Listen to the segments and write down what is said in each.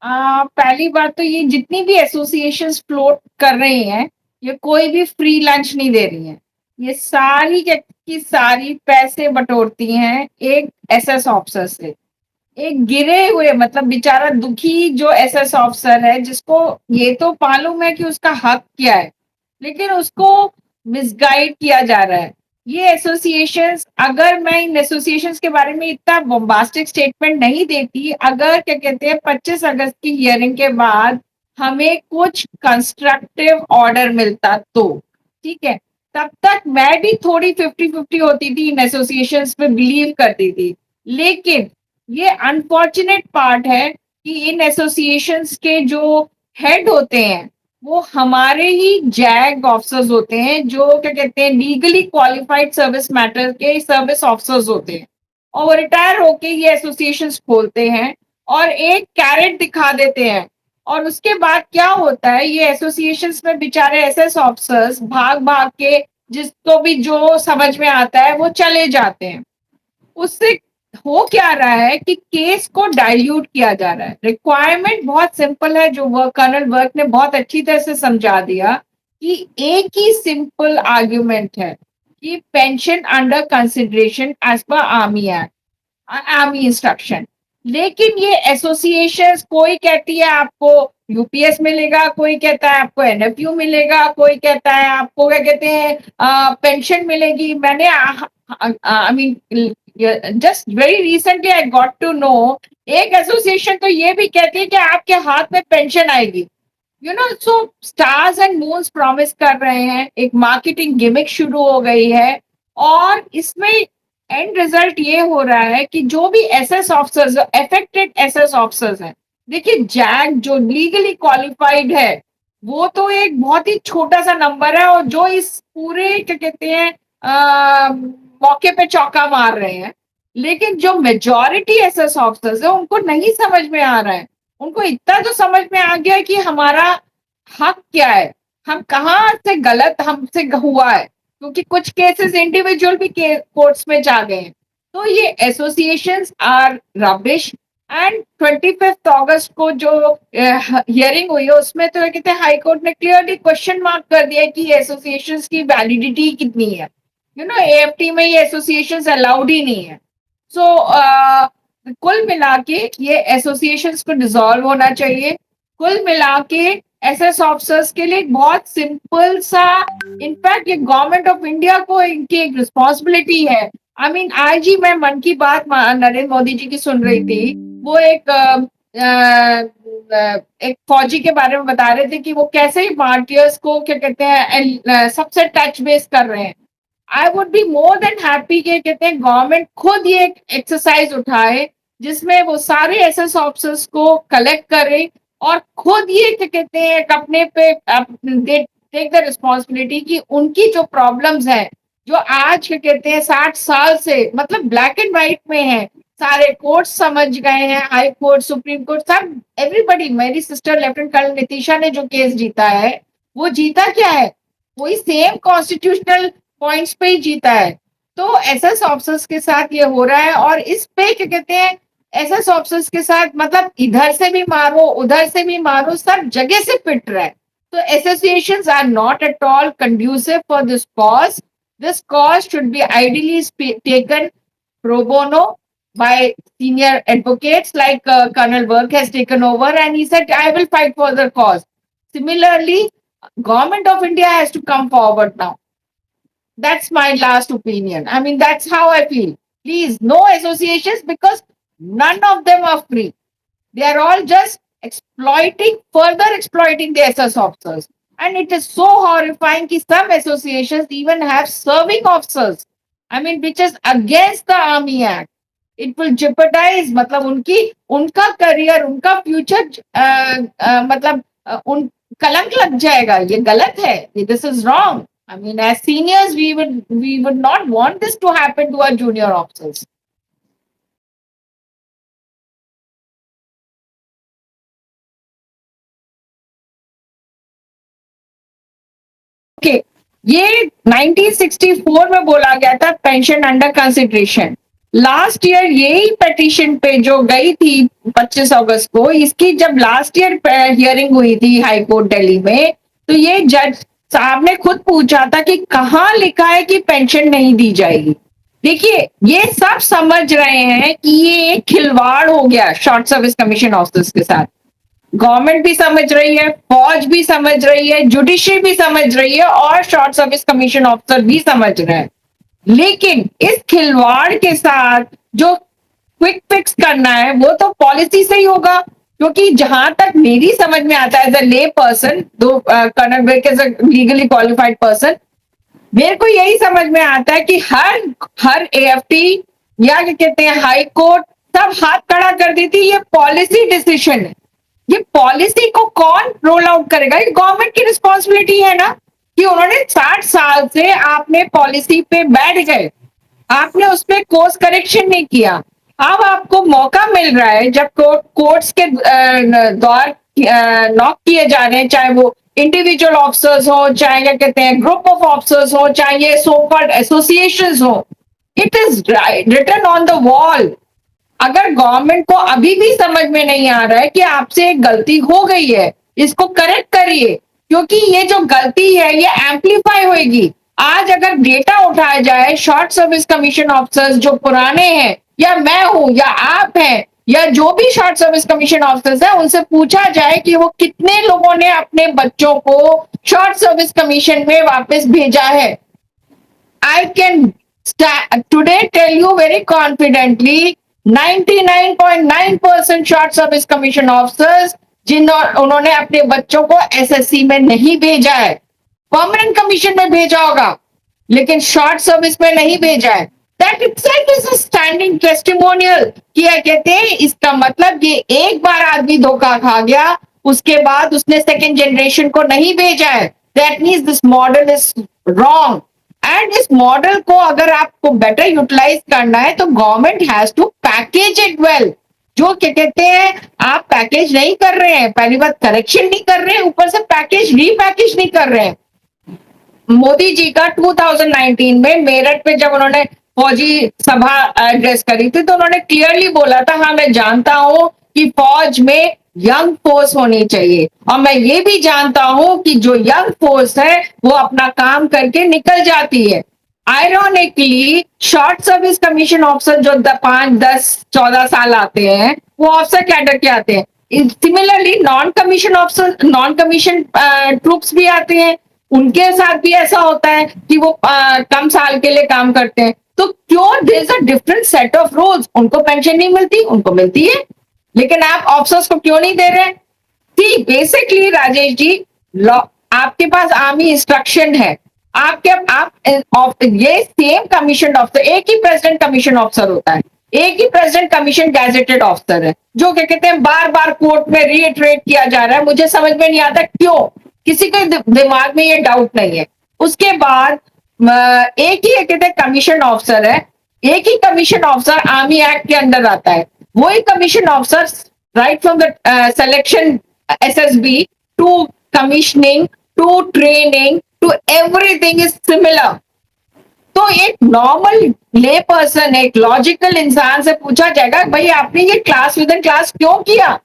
पहली बात तो ये जितनी भी एसोसिएशंस फ्लोट कर रही हैं, ये कोई भी फ्री लंच नहीं दे रही हैं। ये सारी की सारी पैसे बटोरती हैं एक एसएस ऑफिसर से। एक गिरे हुए मतलब बेचारा दुखी जो एसएस ऑफिसर है जिसको ये तो मालूम है कि उसका हक क्या है, लेकिन उसको मिसगाइड किया जा रहा है। ये एसोसिएशंस, अगर मैं इन एसोसिएशंस के बारे में इतना बॉम्बास्टिक स्टेटमेंट नहीं देती, अगर क्या कहते हैं 25 अगस्त की हियरिंग के बाद हमें कुछ कंस्ट्रक्टिव ऑर्डर मिलता तो ठीक है, तब तक मैं भी थोड़ी 50-50 होती थी, इन एसोसिएशंस पे बिलीव करती थी। लेकिन ये अनफॉर्चुनेट पार्ट है कि इन एसोसिएशंस के जो हेड होते हैं वो हमारे ही जैग ऑफिसर्स होते हैं, जो क्या कहते हैं लीगली क्वालिफाइड सर्विस मैटर के सर्विस ऑफिसर्स होते हैं, और वो रिटायर होके ये एसोसिएशंस खोलते हैं और एक कैरेट दिखा देते हैं। और उसके बाद क्या होता है, ये एसोसिएशंस में बेचारे एसएस ऑफिसर्स भाग भाग के जिसको भी जो समझ में आता है वो चले जाते हैं। उससे हो क्या रहा है कि केस को डाइल्यूट किया जा रहा है। रिक्वायरमेंट बहुत सिंपल है, जो वर्क कर्नल वर्क ने बहुत अच्छी तरह से समझा दिया कि एक ही सिंपल आर्ग्यूमेंट है कि pension under consideration as per army act, army instruction. लेकिन ये एसोसिएशन, कोई कहती है आपको यूपीएस मिलेगा, कोई कहता है आपको एनएफयू मिलेगा, कोई कहता है आपको क्या कहते हैं पेंशन मिलेगी। मैंने I mean just very recently I got to know, एक एसोसिएशन तो ये भी कहती है कि आपके हाथ में पेंशन आएगी। सो स्टार्स एंड मून्स प्रॉमिस कर रहे हैं, एक मार्केटिंग गिमिक शुरू हो गई है। और इसमें एंड रिजल्ट ये हो रहा है कि जो भी SS officers, affected SS officers हैं, देखिए जैग जो लीगली क्वालिफाइड है वो तो एक बहुत ही छोटा सा नंबर है, और जो इस पूरे क्या कहते हैं मौके पे चौका मार रहे हैं। लेकिन जो मेजॉरिटी एसएस ऑफिसर्स है उनको नहीं समझ में आ रहा है। उनको इतना तो समझ में आ गया कि हमारा हक क्या है, हम कहाँ से गलत हमसे हुआ है, क्योंकि कुछ केसेस इंडिविजुअल भी कोर्ट्स में जा गए हैं। तो ये एसोसिएशंस आर रबिश। एंड 25 अगस्त को जो हियरिंग हुई है उसमें तो कहते हैं हाई कोर्ट ने क्लियरली क्वेश्चन मार्क कर दिया कि एसोसिएशंस की वैलिडिटी कितनी है। एएफटी में ये एसोसिएशंस अलाउड ही नहीं है। सो कुल मिला के ये एसोसिएशंस को डिसॉल्व होना चाहिए। कुल मिला के एसएस ऑफिसर्स के लिए बहुत सिंपल सा, इनफैक्ट ये गवर्नमेंट ऑफ इंडिया को इनकी एक रिस्पॉन्सिबिलिटी है। आई मीन आज ही मैं मन की बात नरेंद्र मोदी जी की सुन रही थी। वो एक फौजी के बारे में बता रहे थे कि वो कैसे मार्टियर्स को क्या कहते हैं सबसे टच बेस कर रहे हैं। I would be more than happy के कहते हैं गवर्नमेंट खुद ये एक एक्सरसाइज उठाए जिसमें वो सारे एसएस ऑफिसर्स को कलेक्ट करे और खुद ये क्या कहते हैं अपने पे टेक द रिस्पॉन्सिबिलिटी कि उनकी जो प्रॉब्लम्स हैं, जो आज क्या कहते हैं 60 साल से मतलब ब्लैक एंड व्हाइट में है, सारे कोर्ट समझ गए हैं, हाई कोर्ट सुप्रीम कोर्ट सब एवरीबडी। मेरी सिस्टर लेफ्टिनेंट कर्नल नितिशा ने जो केस जीता है वो जीता क्या है, वही सेम कॉन्स्टिट्यूशनल पॉइंट्स पे ही जीता है। तो एसएस ऑफिसर्स के साथ ये हो रहा है, और इस पे क्या कहते हैं एसएस ऑफिसर्स के साथ मतलब इधर से भी मारो उधर से भी मारो, सब जगह से पिट रहा है। तो associations are not at all conducive for this cause. This cause should be ideally taken pro bono by senior advocates like Colonel Burke has taken over, and he said, I will fight for the cause. Similarly, government of India has to come forward now. That's my last opinion. I mean, that's how I feel. Please, no associations, because none of them are free. They are all just further exploiting the SS officers. And it is so horrifying that some associations even have serving officers. I mean, which is against the Army Act. It will jeopardize, मतलब उनका career, उनका future मतलब उन कलंक लग जाएगा। ये गलत है, this is wrong. I mean, as seniors, we would not want this to happen to our junior officers. Okay, ये 1964 में बोला गया था pension under consideration. Last year यही पिटीशन पे जो गई थी 25 अगस्त को, इसकी जब लास्ट ईयर हियरिंग हुई थी हाई कोर्ट दिल्ली में, तो ये जज साहब ने खुद पूछा था कि कहाँ लिखा है कि पेंशन नहीं दी जाएगी। देखिए, ये सब समझ रहे हैं कि ये एक खिलवाड़ हो गया शॉर्ट सर्विस कमीशन ऑफिसर्स के साथ। गवर्नमेंट भी समझ रही है, फौज भी समझ रही है, जुडिशरी भी समझ रही है और शॉर्ट सर्विस कमीशन ऑफिसर भी समझ रहे हैं। लेकिन इस खिलवाड़ के साथ जो क्विक फिक्स करना है वो तो पॉलिसी से ही होगा, क्योंकि जहां तक मेरी समझ में आता है एज अ ले पर्सन, दो colonel Virk as a legally qualified person, मेरे को यही समझ में आता है कि हर एएफटी या क्या कहते हैं हाई कोर्ट सब हाथ खड़ा कर देती, ये पॉलिसी डिसीजन है। ये पॉलिसी को कौन रोल आउट करेगा? ये गवर्नमेंट की रिस्पॉन्सिबिलिटी है ना, कि उन्होंने 60 साल से आपने पॉलिसी पे बैठ गए, आपने उसमें कोर्स करेक्शन नहीं किया। अब आपको मौका मिल रहा है जब कोर्ट्स के द्वार नॉक किए जा रहे हैं, चाहे वो इंडिविजुअल ऑफिसर्स हो, चाहे क्या कहते हैं ग्रुप ऑफ ऑफिसर्स हो, चाहे ये सो कॉल्ड एसोसिएशंस हो, it is written on the wall. अगर गवर्नमेंट को अभी भी समझ में नहीं आ रहा है कि आपसे एक गलती हो गई है, इसको करेक्ट करिए, क्योंकि ये जो गलती है ये एम्पलीफाई होगी। आज अगर डेटा उठाया जाए, शॉर्ट सर्विस कमीशन ऑफिसर्स जो पुराने हैं, या मैं हूं या आप हैं या जो भी शॉर्ट सर्विस कमीशन ऑफिसर्स है, उनसे पूछा जाए कि वो कितने लोगों ने अपने बच्चों को शॉर्ट सर्विस कमीशन में वापस भेजा है। I can today tell you very confidently 99.9% short service commission officers उन्होंने अपने बच्चों को एसएससी में नहीं भेजा है, परमानेंट कमीशन में भेजा होगा, लेकिन शॉर्ट सर्विस में नहीं भेजा है। That itself is a standing testimonial. क्या कहते हैं, इसका मतलब ये एक बार आदमी धोखा खा गया, उसके बाद उसने सेकेंड जनरेशन को नहीं भेजा है। That means this model is wrong. And इस मॉडल को अगर आपको बेटर यूटिलाइज करना है तो government has to package it well. जो क्या कहते हैं, आप पैकेज नहीं कर रहे हैं, पहली बात करेक्शन नहीं कर रहे हैं, ऊपर से पैकेज रीपैकेज नहीं कर रहे हैं। मोदी जी का 2019 में मेरठ में जब उन्होंने फौजी सभा एड्रेस करी थी, तो उन्होंने क्लियरली बोला था, हाँ मैं जानता हूं कि फौज में यंग फोर्स होनी चाहिए, और मैं ये भी जानता हूं कि जो यंग फोर्स है वो अपना काम करके निकल जाती है। Ironically short service commission officer जो 5, 10, 14 साल आते हैं, वो ऑफिसर कैडर के आते हैं। Similarly non commission officer, non commission troops भी आते हैं, उनके साथ भी ऐसा होता है कि वो कम साल के लिए काम करते हैं। तो क्यों there is a different set of rules? उनको पेंशन नहीं मिलती, उनको मिलती है, लेकिन आप ऑफिसर्स को क्यों नहीं दे रहे? See basically Rajesh ji, law आपके पास आर्मी इंस्ट्रक्शन है, आपके आप ये सेम कमीशन ऑफिसर, एक ही प्रेसिडेंट कमीशन ऑफिसर होता है, एक ही प्रेसिडेंट कमीशन गैजेटेड ऑफिसर है, जो क्या कहते हैं बार बार कोर्ट में रीइटरेट किया जा रहा है। मुझे समझ में नहीं आता क्यों, किसी के दिमाग में ये डाउट नहीं है। उसके बाद एक ही कहते हैं कमीशन ऑफिसर है, एक ही कमीशन ऑफिसर आर्मी एक्ट के अंदर आता है, वही commission officer right from the selection SSB to commissioning to training to everything is similar. तो एक नॉर्मल ले पर्सन, एक लॉजिकल इंसान से पूछा जाएगा, भाई आपने ये क्लास विद इन क्लास क्यों किया?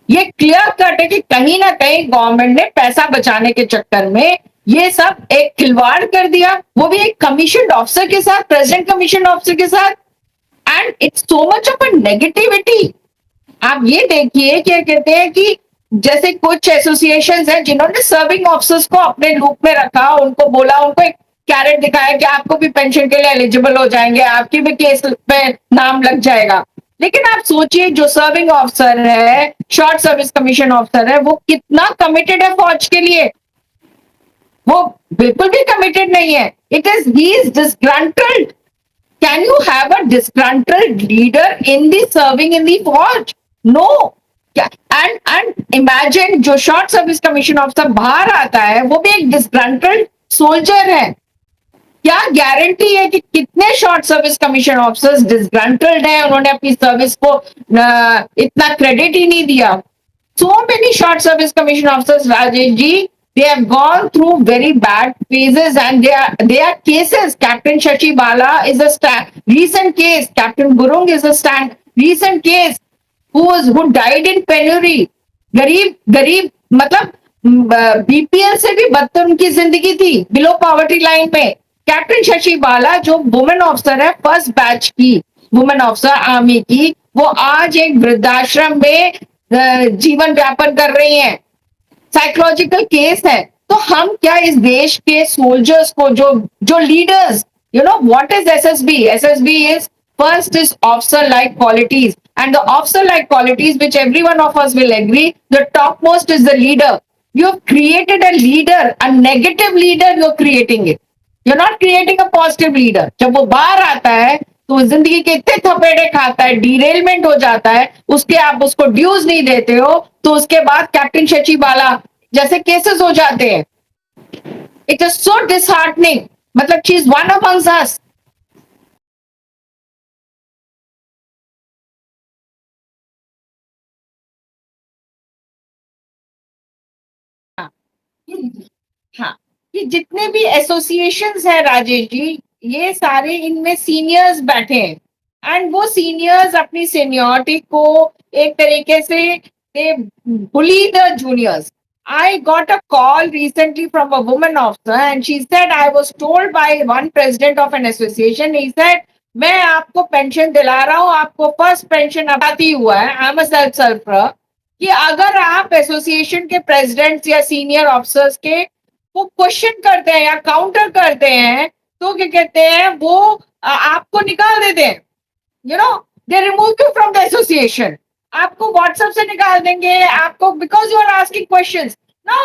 ये क्लियर कट है कि कहीं ना कहीं गवर्नमेंट ने पैसा बचाने के चक्कर में ये सब एक खिलवाड़ कर दिया, वो भी एक कमीशन ऑफिसर के साथ, प्रेसिडेंट कमीशन ऑफिसर के साथ। And it's so much of a negativity. आप ये देखिए क्या कहते हैं कि जैसे कुछ एसोसिएशंस हैं जिन्होंने सर्विंग ऑफिसर्स को अपने लूप में रखा, उनको बोला, उनको एक कैरेट दिखाया कि आपको भी पेंशन के लिए एलिजिबल हो जाएंगे, आपकी भी केस पे नाम लग जाएगा। लेकिन आप सोचिए, जो सर्विंग ऑफिसर है, शॉर्ट सर्विस कमीशन ऑफिसर है, वो कितना कमिटेड है फौज के लिए? वो बिल्कुल भी कमिटेड नहीं है। It is he is disgruntled. Can you have a disgruntled leader in the serving in the forge? No. And imagine जो शॉर्ट सर्विस कमीशन ऑफिसर बाहर आता है, वो भी एक डिसग्रंटल्ड सोल्जर है। क्या गारंटी है कि कितने short service commission officers disgruntled हैं, उन्होंने अपनी सर्विस को इतना क्रेडिट ही नहीं दिया। So many short service commission officers, Rajesh ji, they have gone through very bad phases, and they are cases. Captain Shashi Bala is a recent case. Captain Gurung is a recent case who died in penury. गरीब गरीब मतलब BPL से भी बदतर उनकी जिंदगी थी, below poverty line में. कैप्टन शशि बाला जो वुमेन ऑफिसर है, फर्स्ट बैच की वुमेन ऑफिसर आर्मी की, वो आज एक वृद्धाश्रम में जीवन व्यापन कर रही हैं. साइकोलॉजिकल केस है. तो हम क्या इस देश के सोल्जर्स को, जो जो leaders, what is SSB? SSB is first is officer like qualities, and the officer like qualities which every one of us will agree, the topmost is the leader. You have created a leader, a negative leader. You're creating it. You're not creating a positive leader. जब वो बाहर आता है तो जिंदगी के इतने थपेड़े खाता है, डिरेलमेंट हो जाता है, उसके आप उसको ड्यूज नहीं देते हो, तो उसके बाद कैप्टन शशि बाला जैसे केसेस हो जाते हैं. It is so disheartening. मतलब शी इज वन अमंग्स अस. हाँ, ये जितने भी एसोसिएशंस हैं राजेश जी, ये सारे इनमें सीनियर्स बैठे हैं, एंड वो सीनियर्स अपनी सीनियरिटी को एक तरीके से they bully the juniors. I got a call recently from a woman officer, and she said, I was told by one president of an association, he said, मैं आपको पेंशन दिला रहा हूँ, आपको फर्स्ट पेंशन अभी हुआ है, I am a self server, कि अगर आप एसोसिएशन के प्रेसिडेंट्स या सीनियर ऑफिसर्स के वो क्वेश्चन करते हैं या काउंटर करते हैं, तो क्या कहते हैं वो आपको निकाल देते हैं. They remove you from the association. आपको व्हाट्सएप से निकाल देंगे आपको, because you are asking questions. Now,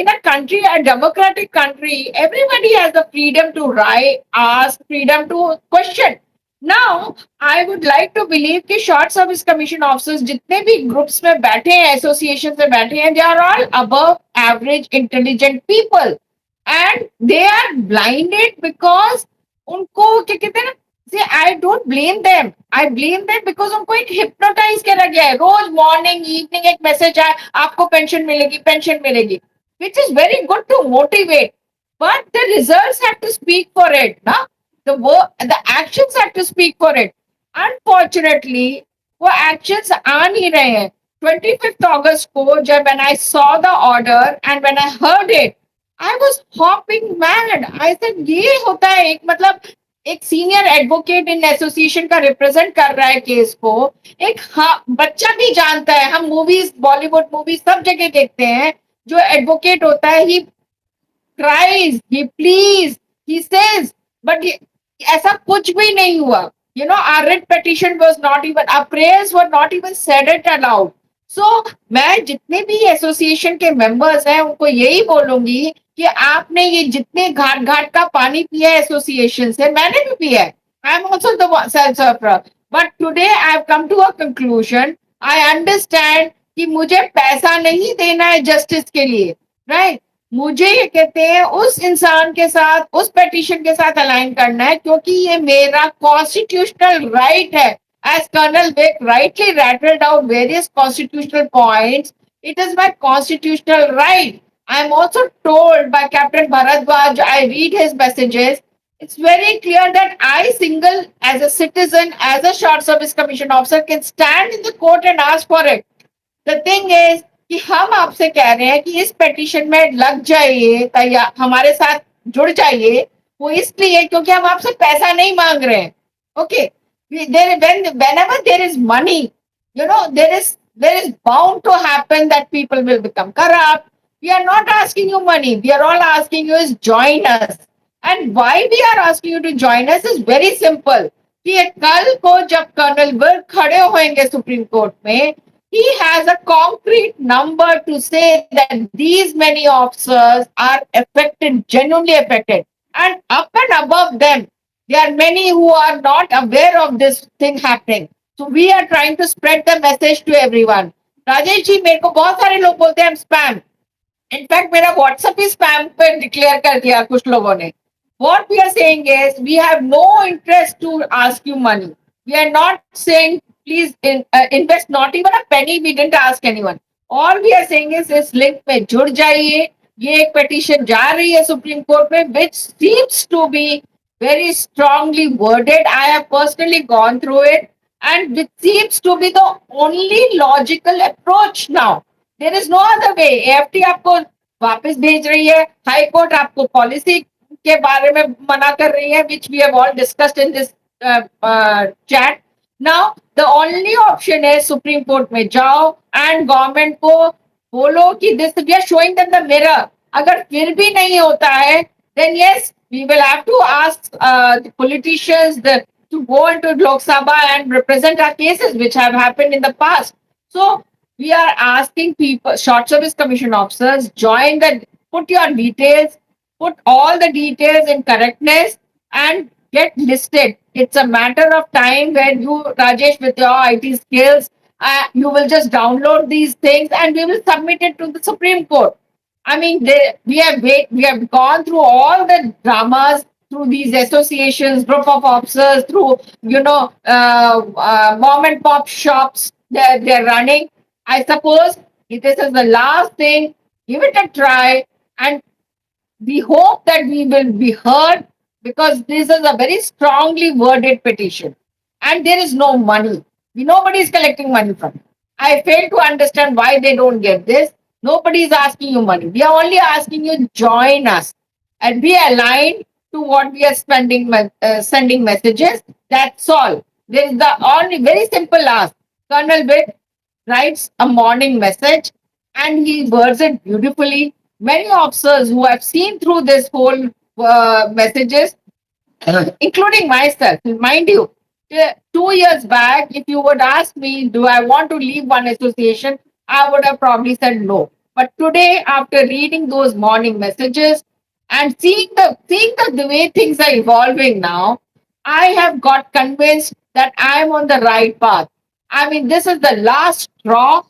in a country, a democratic country, everybody has the freedom to write, ask, freedom to question. Now, I would like to believe कि short service commission officers जितने भी groups में बैठे हैं, associations में बैठे हैं, they are all above average intelligent people, and they are blinded because उनको क्या कहते हैं ना. See, I don't blame them. I blame them because उनको एक hypnotize करा गया है. रोज morning, evening एक मैसेज आए, आपको पेंशन मिलेगी, पेंशन मिलेगी, which is very good to motivate, but the results have to speak for it, ना. The actions have to speak for it. Unfortunately, वो actions आ नहीं रहे हैं. 25th August को जब when I saw the order and when I heard it, I was hopping mad. I said ये होता है एक मतलब एक सीनियर एडवोकेट इन एसोसिएशन का रिप्रेजेंट कर रहा है केस को. एक बच्चा भी जानता है, हम मूवीज, बॉलीवुड मूवीज सब जगह देखते हैं, जो एडवोकेट होता है ही cries, he pleads, he says, but ऐसा कुछ भी नहीं हुआ. Our writ petition was not even, our prayers were not even said it aloud. So, मैं जितने भी एसोसिएशन के मेंबर्स हैं उनको यही बोलूंगी कि आपने ये जितने घाट घाट का पानी पिया है एसोसिएशन से, मैंने भी पिया है. I am also the self server, but today I have come to a conclusion. I understand कि मुझे पैसा नहीं देना है जस्टिस के लिए, राइट. मुझे ये कहते हैं उस इंसान के साथ, उस पेटिशन के साथ अलाइन करना है, क्योंकि ये मेरा कॉन्स्टिट्यूशनल राइट है. As Colonel Vic rightly rattled out various constitutional points, it is my constitutional right. I am also told by Captain Bharadwaj, I read his messages. It's very clear that I single, as a citizen, as a short service commission officer, can stand in the court and ask for it. The thing is, कि हम आपसे कह रहे हैं कि इस petition में लग जाइए या हमारे साथ जुड़ जाइए, वो इसलिए क्योंकि हम आपसे पैसा नहीं मांग रहे हैं. Okay, whenever there is money, there is bound to happen that people will become corrupt. We are not asking you money. We are all asking you is join us. And why we are asking you to join us is very simple. कि कल को जब colonel Virk खड़े होंगे supreme court में, he has a concrete number to say that these many officers are affected, genuinely affected. And up and above them, there are many who are not aware of this thing happening. So we are trying to spread the message to everyone. Rajesh ji, मेरे को बहुत सारे लोग बोलते हैं हम spam. In fact मेरा WhatsApp ही स्पैम पे डिक्लेयर कर दिया कुछ लोगों ने. What we are saying is we have no interest to ask you money. We are not saying please invest not even a penny. We didn't ask anyone. All we are saying is इस link में जुड़ जाइए. ये एक petition जा रही है supreme court में, which seems to be very strongly worded. I have personally gone through it, and which seems to be the only logical approach now. There is no other way. AFT आपको वापस भेज रही है, high court आपको policy के बारे में मना कर रही है, which we have all discussed in this chat. Now the only option is supreme court में जाओ and गवर्नमेंट को बोलो कि this we are showing them the mirror. अगर फिर भी नहीं होता है, then yes, we will have to ask the politicians to go into Lok Sabha and represent our cases, which have happened in the past. So we are asking people, short service commission officers, join the, put your details, put all the details in correctness and get listed. It's a matter of time when you, Rajesh, with your IT skills, you will just download these things and we will submit it to the Supreme Court. I mean, we have gone through all the dramas through these associations, group of officers, through mom and pop shops they're running. I suppose this is the last thing. Give it a try, and we hope that we will be heard because this is a very strongly worded petition and there is no money. Nobody is collecting money from it. I fail to understand why they don't get this. Nobody is asking you money. We are only asking you join us and be aligned to what we are sending messages. That's all. There is the only very simple ask. Colonel Witt writes a morning message and he words it beautifully. Many officers who have seen through this whole messages, including myself, mind you, 2 years back, if you would ask me, do I want to leave one association, I would have probably said no. But today, after reading those morning messages and seeing the way things are evolving now, I have got convinced that I am on the right path. I mean, this is the last straw.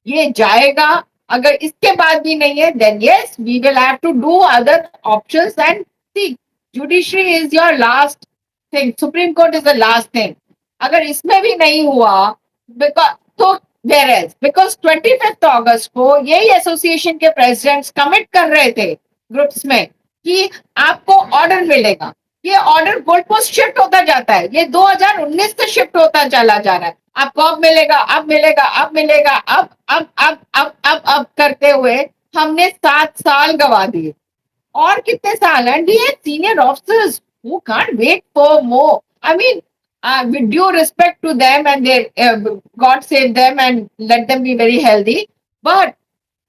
ये जाएगा. अगर इसके बाद भी नहीं है, then yes, we will have to do other options and see. Judiciary is your last thing. Supreme Court is the last thing. अगर इसमें भी नहीं हुआ, because तो whereas because 25th अगस्त को यही एसोसिएशन के प्रेसिडेंट्स कमिट कर रहे थे ग्रुप्स में कि आपको ऑर्डर मिलेगा. ये ऑर्डर गोल्ड पोस्ट शिफ्ट होता जाता है. ये 2019 से शिफ्ट होता चला जा रहा है. आपको अब मिलेगा, अब मिलेगा, अब मिलेगा, अब करते हुए हमने 7 साल गवा दिए. और कितने साल हैं? We have senior officers who can't wait for more. I mean, with due respect to them and their God save them and let them be very healthy. But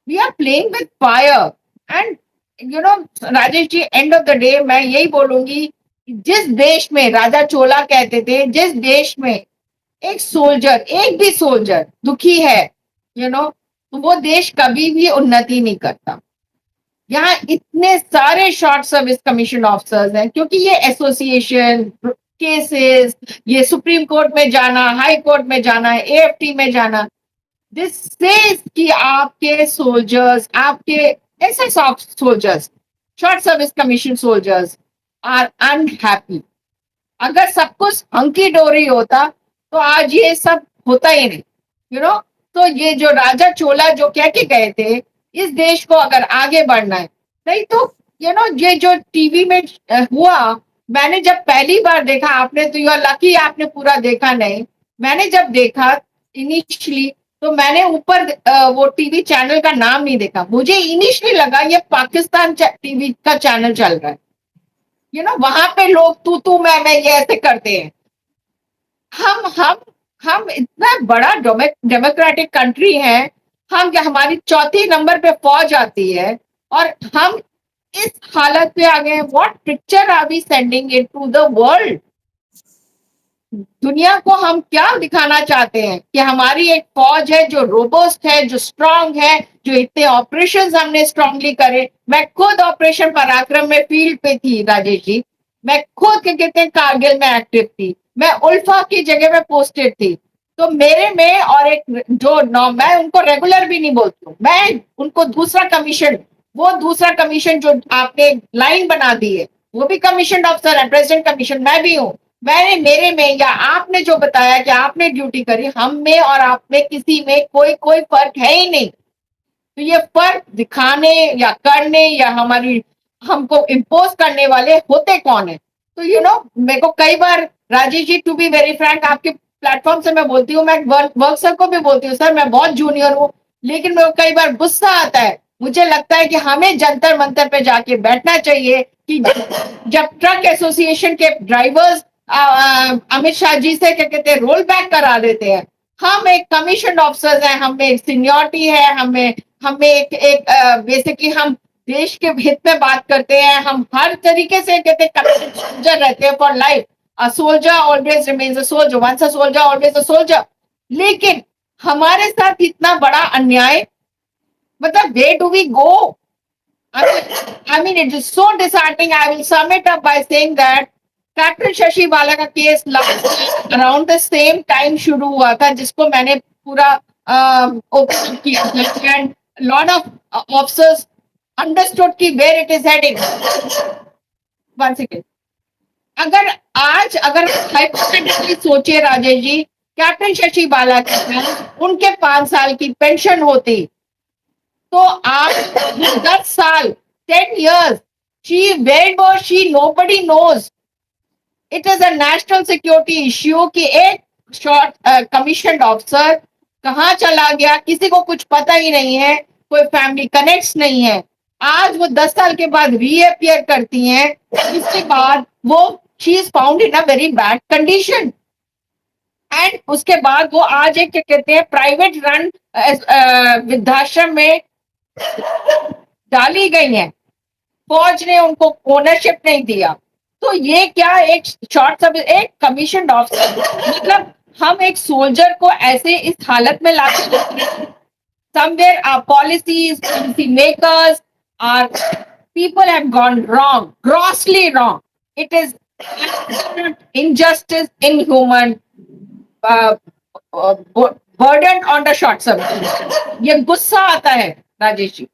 we are playing with fire. And Rajesh ji, end of the day मैं यही बोलूंगी, जिस देश में राजा चोला कहते थे, जिस देश में एक भी सोल्जर दुखी है, तो वो देश कभी भी उन्नति नहीं करता. यहाँ इतने सारे शॉर्ट सर्विस कमीशन ऑफिसर्स हैं क्योंकि ये एसोसिएशन केसेस, ये सुप्रीम कोर्ट में जाना, हाई कोर्ट में जाना, एएफटी में जाना, दिस सेज कि आपके सोल्जर्स, आपके SS soldiers, short service commission soldiers are unhappy. अगर सब कुछ हंकी डोरी होता तो आज ये सब होता ही नहीं. तो ये जो राजा चोला जो कह के गए थे, इस देश को अगर आगे बढ़ना है, नहीं तो ये जो टीवी में हुआ, मैंने जब पहली बार देखा, आपने तो यू लकी आपने पूरा देखा नहीं. मैंने जब देखा इनिशियली, तो मैंने ऊपर वो टीवी चैनल का नाम नहीं देखा. मुझे इनिशियली लगा ये पाकिस्तान टीवी का चैनल चल रहा है. वहां पे लोग तू मैं ये ऐसे करते हैं. हम इतना बड़ा डेमोक्रेटिक कंट्री है, हमारी चौथी नंबर पे फौज आती है और हम इस हालत पे आ गए. What picture are we sending it to the world? दुनिया को हम क्या दिखाना चाहते हैं कि हमारी एक फौज है जो रोबस्ट है, जो स्ट्रांग है, जो इतने ऑपरेशंस हमने स्ट्रांगली करे. मैं खुद ऑपरेशन पराक्रम में फील्ड पे थी राजेश जी. मैं खुद कितने कारगिल में एक्टिव थी. मैं उल्फा की जगह में पोस्टेड थी. तो मेरे में और एक मैं उनको रेगुलर भी नहीं बोलती हूँ, मैं उनको दूसरा कमीशन जो आपने लाइन बना दी है, वो भी कमीशन अफसर है, प्रेसिडेंट कमीशन मैं भी हूँ. मेरे में या आपने जो बताया कि आपने ड्यूटी करी, हम में और आप में किसी में कोई फर्क है ही नहीं. तो ये फर्क दिखाने या करने या हमको इम्पोज करने वाले होते कौन है? तो मेरे को कई बार, Rajesh ji, to be very Frank, आपके प्लेटफॉर्म से मैं बोलती हूँ, मैं वर्क सर को भी बोलती हूँ, सर मैं बहुत जूनियर हूँ, लेकिन मेरे को कई बार गुस्सा आता है। मुझे लगता है कि हमें जंतर मंतर पे जाके बैठना चाहिए कि जब ट्रक एसोसिएशन के ड्राइवर्स अमित शाह जी से क्या कहते हैं रोल बैक करा देते हैं, हम एक कमीशन ऑफिसर्स हैं, हमें एक सीनियरिटी है, हमें हमें एक बेसिकली हम देश के हित में बात करते हैं, हम हर तरीके से कहते हैं सोल्जर रहते हैं for life. A soldier always remains a soldier, once a soldier always a soldier. लेकिन हमारे साथ इतना बड़ा अन्याय, मतलब where do we go? I mean, it is so disheartening. I will sum it up by saying that captain Shashi Bala का case around the same time शुरू हुआ था, जिसको मैंने पूरा ओपन किया, and lot of officers understood कि where it is heading. One second, अगर हाइपोथेटिकली सोचिए राजेश जी, कैप्टन शशि बाला के उनके 5 साल की पेंशन होती, तो आप 10 साल, 10 years, where was she? Nobody knows. It is a national security issue कि एक शॉर्ट कमीशन ऑफिसर कहाँ चला गया, किसी को कुछ पता ही नहीं है, कोई फैमिली कनेक्ट्स नहीं है। आज वो 10 साल के बाद रीअपियर करती हैं, इसके बाद वो she is found in a very bad condition, and उसके बाद वो आज एक क्या कहते हैं प्राइवेट रन वृद्धाश्रम में डाली गई हैं। फौज ने उनको ओनरशिप नहीं दिया। तो ये क्या एक शॉर्ट सर्विस, एक कमीशन ऑफिसर, मतलब हम एक सोल्जर को ऐसे इस हालत में लाते हैं। Somewhere our policies, policy makers, our people have gone wrong, grossly wrong. It is injustice, inhuman, uh, burden on the short service. ये गुस्सा आता है राजेश जी।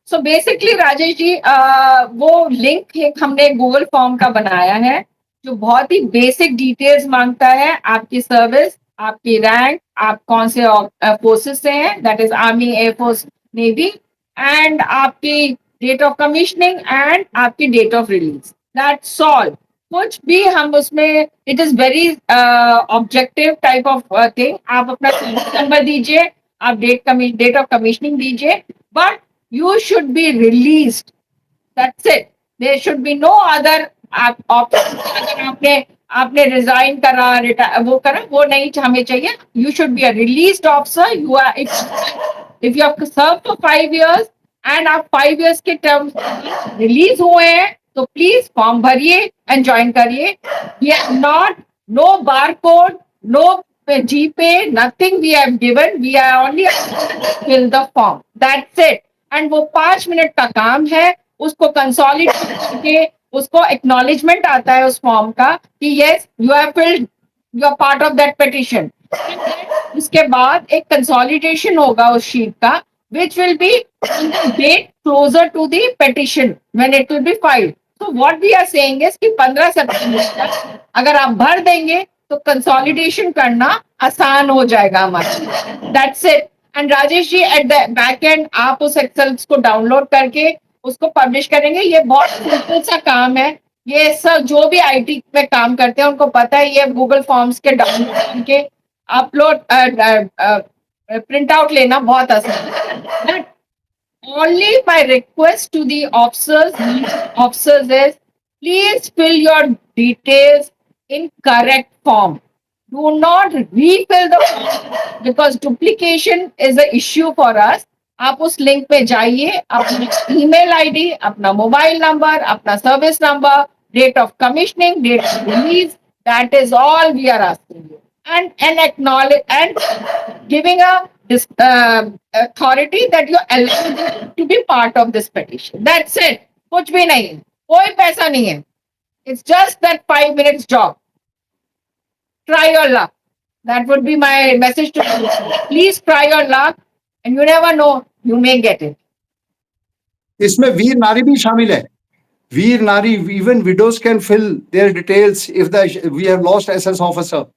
सो बेसिकली राजेश जी, वो लिंक एक हमने गूगल फॉर्म का बनाया है, जो बहुत ही बेसिक डिटेल्स मांगता है, आपकी सर्विस, आपकी रैंक, आप कौन से फोर्सेस से हैं, that is army, air force, navy, and आपकी डेट ऑफ कमीशनिंग एंड आपकी date of release, that's all. कुछ भी हम उसमें, it is very objective type of thing. आप अपना नंबर दीजिए, आप डेट ऑफ कमीशनिंग दीजिए, but you should be released. That's it. There should be no other option. अगर आपने आपने रिजाइन करा, वो करा, वो नहीं हमें चाहिए। You should be a released officer. You are, if you have served for 5 years and आप 5 years के टर्म रिलीज हुए हैं, तो प्लीज फॉर्म भरिए एंड ज्वाइन करिए। We are not, no barcode, no GPay, nothing we have given. We are only fill the form. That's it. And वो 5 minute का काम है, उसको कंसोलिडेट करके उसको एक्नॉलेजमेंट आता है उस फॉर्म का कि yes you have filled, you are part of that petition. उसके बाद एक कंसोलिडेशन होगा उस शीट का, which will be date closer to the petition when it will be filed. So what we are saying is कि 15 सितंबर तक अगर आप भर देंगे तो कंसोलिडेशन करना आसान हो जाएगा हमारा। That's it. And Rajesh ji, at the back end आप उस एक्सेल को डाउनलोड करके उसको पब्लिश करेंगे। ये बहुत सिंपल सा काम है। ये सब जो भी आईटी में काम करते हैं उनको पता है, ये गूगल फॉर्म्स के डाउनलोड करके अपलोड प्रिंट आउट लेना बहुत आसान है। Only my request to the officers is please fill your details in correct form. Do not refill the form because duplication is an issue for us. आप उस link पे जाइए, अपना ईमेल आईडी, अपना मोबाइल नंबर, अपना service number, date of commissioning, date of release, that is all we are asking you, and acknowledge and giving a authority that you're eligible to be part of this petition. That's it. कुछ भी नहीं है, कोई पैसा नहीं है. It's just that 5 minutes job. Try your luck. That would be my message to you. Please try your luck, and you never know, you may get it. इसमें वीर नारी भी शामिल है। Veer Nari, even widows can fill their details if we have lost SS officer.